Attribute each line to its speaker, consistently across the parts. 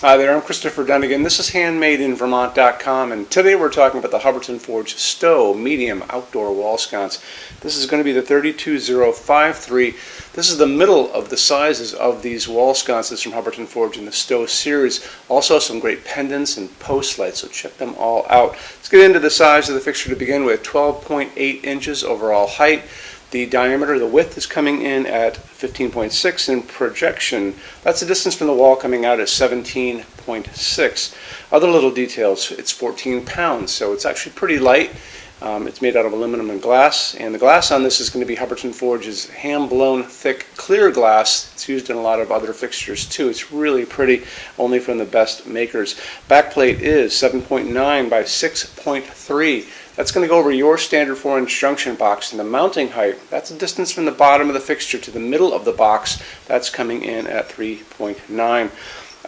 Speaker 1: Hi there, I'm Christopher Dunnigan. This is HandmadeInVermont.com, and today we're talking about the Hubbardton Forge Stowe medium outdoor wall sconce. This is going to be the 32053. This is the middle of the sizes of these wall sconces from Hubbardton Forge in the Stowe series. Also some great pendants and post lights, so check them all out. Let's get into the size of the fixture to begin with. 12.8 inches overall height. The diameter, the width is coming in at 15.6, and projection, that's the distance from the wall coming out, is 17.6. Other little details, it's 14 pounds, so it's actually pretty light. It's made out of aluminum and glass, and the glass on this is going to be Hubbardton Forge's hand-blown thick clear glass. It's used in a lot of other fixtures too. It's really pretty, only from the best makers. Backplate is 7.9 by 6.3. That's going to go over your standard 4-inch junction box, and the mounting height, that's the distance from the bottom of the fixture to the middle of the box. That's coming in at 3.9.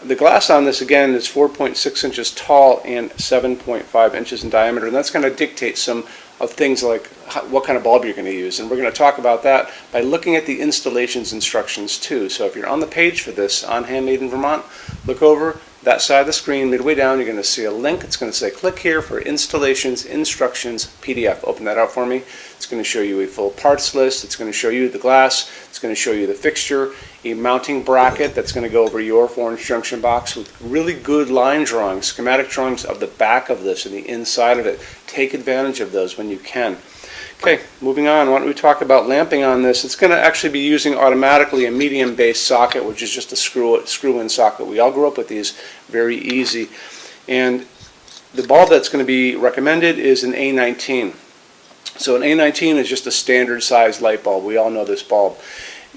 Speaker 1: The glass on this, again, is 4.6 inches tall and 7.5 inches in diameter, and that's going to dictate some of things like what kind of bulb you're going to use. And we're going to talk about that by looking at the installations instructions too. So if you're on the page for this on Handmade in Vermont, look over that side of the screen. Midway down, you're going to see a link. It's going to say click here for installations instructions PDF. Open that out for me. It's going to show you a full parts list. It's going to show you the glass. It's going to show you the fixture, a mounting bracket that's going to go over your 4-inch junction box with really good line drawings, schematic drawings of the back of this and the inside of it. Take advantage of those when you can. Okay, moving on, why don't we talk about lamping on this. It's going to actually be using automatically a medium-based socket, which is just a screw-in socket. We all grew up with these, very easy. And the bulb that's going to be recommended is an A19. So an A19 is just a standard size light bulb. We all know this bulb.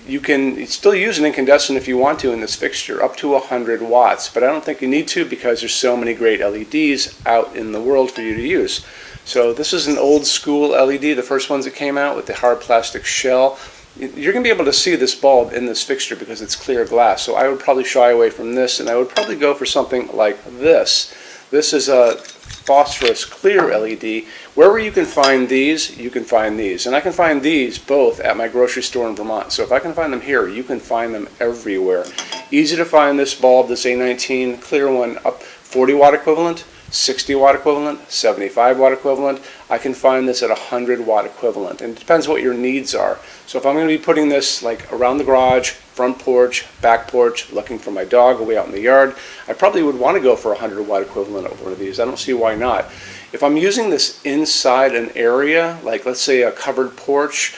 Speaker 1: You can still use an incandescent if you want to in this fixture, up to 100 watts, but I don't think you need to because there's so many great LEDs out in the world for you to use. So this is an old school LED, the first ones that came out with the hard plastic shell. You're going to be able to see this bulb in this fixture because it's clear glass, so I would probably shy away from this, and I would probably go for something like this. This is a phosphorus clear LED. Wherever you can find these, you can find these. And I can find these both at my grocery store in Vermont. So if I can find them here, you can find them everywhere. Easy to find this bulb, this A19 clear one, up 40 watt equivalent, 60 watt equivalent, 75 watt equivalent. I can find this at 100 watt equivalent, and it depends what your needs are. So if I'm going to be putting this like around the garage, front porch, back porch, looking for my dog away out in the yard, I probably would want to go for 100 watt equivalent of one of these. I don't see why not. If I'm using this inside an area, like let's say a covered porch,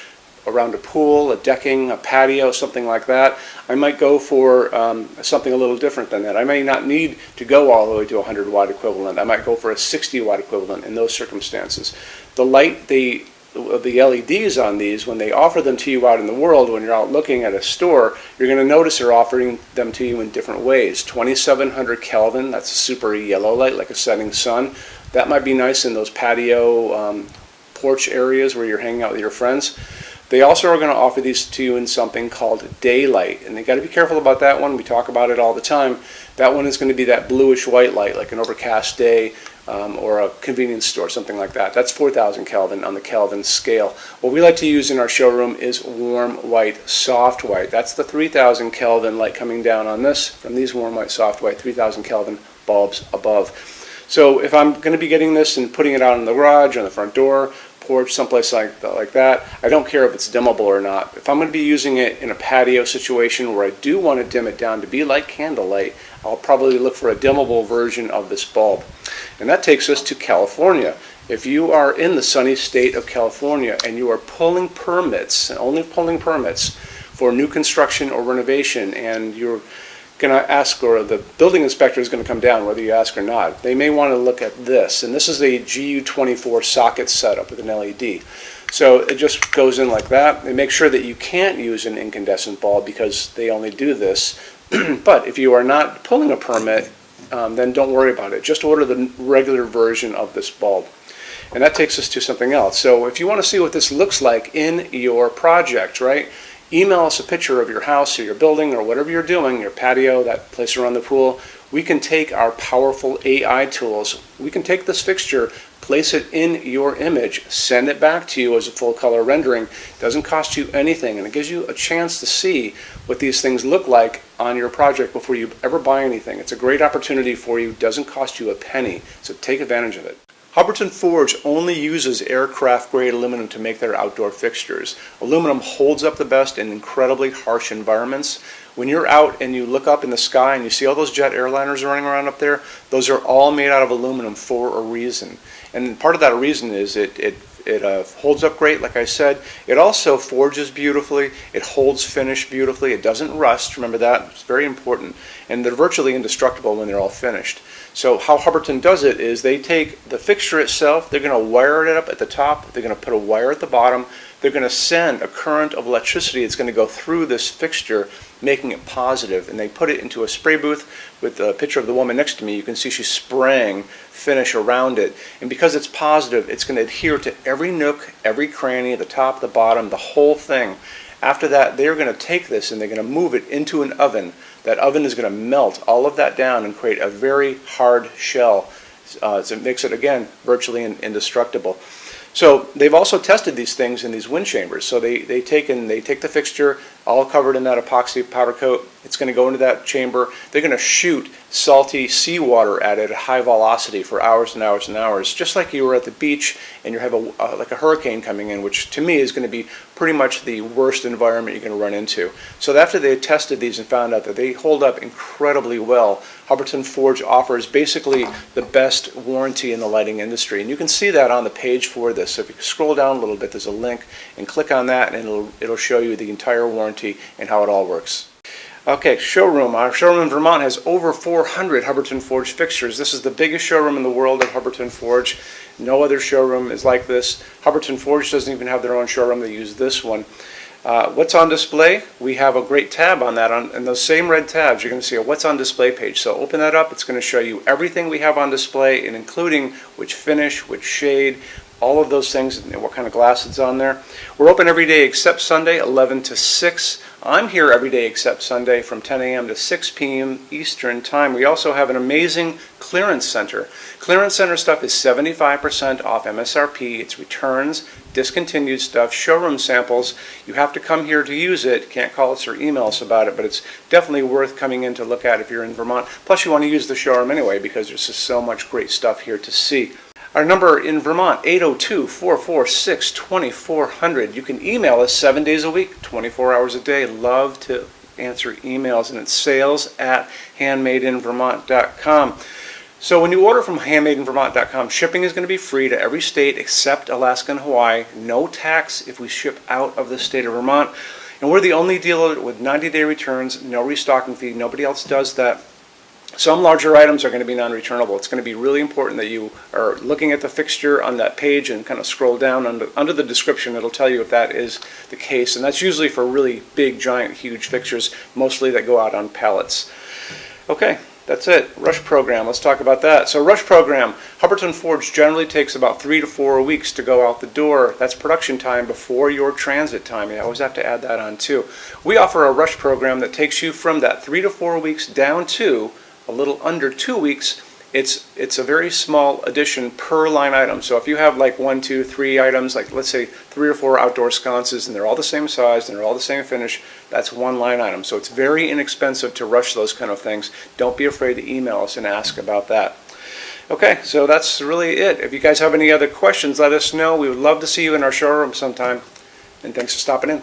Speaker 1: around a pool, a decking, a patio, something like that, I might go for something a little different than that. I may not need to go all the way to 100 watt equivalent. I might go for a 60 watt equivalent in those circumstances. The light, the LEDs on these, when they offer them to you out in the world, when you're out looking at a store, you're going to notice they're offering them to you in different ways. 2700 Kelvin, that's a super yellow light, like a setting sun. That might be nice in those patio porch areas where you're hanging out with your friends. They also are going to offer these to you in something called daylight, and you got to be careful about that one. We talk about it all the time. That one is going to be that bluish white light, like an overcast day or a convenience store, something like that. That's 4000 Kelvin on the Kelvin scale. What we like to use in our showroom is warm white, soft white. That's the 3000 Kelvin light coming down on this from these warm white, soft white, 3000 Kelvin bulbs above. So if I'm going to be getting this and putting it out in the garage, on the front door, porch, someplace like that, I don't care if it's dimmable or not. If I'm going to be using it in a patio situation where I do want to dim it down to be like candlelight, I'll probably look for a dimmable version of this bulb. And that takes us to California. If you are in the sunny state of California and you are pulling permits, only pulling permits for new construction or renovation, and you're going to ask, or the building inspector is going to come down whether you ask or not, they may want to look at this. And this is a GU24 socket setup with an LED. So it just goes in like that. They make sure that you can't use an incandescent bulb because they only do this. But if you are not pulling a permit, then don't worry about it. Just order the regular version of this bulb. And that takes us to something else. So if you want to see what this looks like in your project, right? Email us a picture of your house or your building or whatever you're doing, your patio, that place around the pool. We can take our powerful AI tools. We can take this fixture, place it in your image, send it back to you as a full color rendering. It doesn't cost you anything, and it gives you a chance to see what these things look like on your project before you ever buy anything. It's a great opportunity for you. It doesn't cost you a penny, so take advantage of it. Hubbardton Forge only uses aircraft grade aluminum to make their outdoor fixtures. Aluminum holds up the best in incredibly harsh environments. When you're out and you look up in the sky and you see all those jet airliners running around up there, those are all made out of aluminum for a reason. And part of that reason is it holds up great, like I said. It also forges beautifully. It holds finish beautifully. It doesn't rust. Remember that. It's very important. And they're virtually indestructible when they're all finished. So how Hubbardton does it is they take the fixture itself, they're going to wire it up at the top, they're going to put a wire at the bottom, they're going to send a current of electricity that's going to go through this fixture, making it positive, and they put it into a spray booth with a picture of the woman next to me. You can see she's spraying finish around it, and because it's positive, it's going to adhere to every nook, every cranny, the top, the bottom, the whole thing. After that, they're going to take this and they're going to move it into an oven. That oven is going to melt all of that down and create a very hard shell. So it makes it, again, virtually indestructible. So they've also tested these things in these wind chambers. So they take the fixture, all covered in that epoxy powder coat. It's going to go into that chamber. They're going to shoot salty seawater at it at high velocity for hours and hours and hours, just like you were at the beach and you have like a hurricane coming in, which to me is going to be pretty much the worst environment you're going to run into. So after they tested these and found out that they hold up incredibly well, Hubbardton Forge offers basically the best warranty in the lighting industry. And you can see that on the page for this. So if you scroll down a little bit, there's a link, and click on that and it'll show you the entire warranty and how it all works. Okay, showroom. Our showroom in Vermont has over 400 Hubbardton Forge fixtures. This is the biggest showroom in the world at Hubbardton Forge. No other showroom is like this. Hubbardton Forge doesn't even have their own showroom. They use this one. What's on display? We have a great tab on that. And those same red tabs, you're going to see a what's on display page. So open that up. It's going to show you everything we have on display, and including which finish, which shade, all of those things, and what kind of glass it's on there. We're open every day except Sunday, 11 to 6. I'm here every day except Sunday from 10 a.m. to 6 p.m. Eastern Time. We also have an amazing clearance center. Clearance center stuff is 75% off MSRP. It's returns, discontinued stuff, showroom samples. You have to come here to use it. Can't call us or email us about it, but it's definitely worth coming in to look at if you're in Vermont. Plus you want to use the showroom anyway because there's just so much great stuff here to see. Our number in Vermont, 802-446-2400. You can email us 7 days a week, 24 hours a day. Love to answer emails, and it's sales@HandmadeInVermont.com. So when you order from HandmadeInVermont.com, shipping is going to be free to every state except Alaska and Hawaii. No tax if we ship out of the state of Vermont. And we're the only dealer with 90-day returns, no restocking fee. Nobody else does that. Some larger items are going to be non-returnable. It's going to be really important that you are looking at the fixture on that page and kind of scroll down under the description. It'll tell you if that is the case. And that's usually for really big, giant, huge fixtures, mostly that go out on pallets. Okay, that's it. Rush program. Let's talk about that. So rush program, Hubbardton Forge generally takes about 3 to 4 weeks to go out the door. That's production time before your transit time. You always have to add that on too. We offer a rush program that takes you from that 3 to 4 weeks down to a little under 2 weeks. It's a very small addition per line item. So if you have like 1, 2, 3 items, like let's say 3 or 4 outdoor sconces, and they're all the same size and they're all the same finish, that's one line item. So it's very inexpensive to rush those kind of things. Don't be afraid to email us and ask about that. Okay, so that's really it. If you guys have any other questions, let us know. We would love to see you in our showroom sometime. And thanks for stopping in.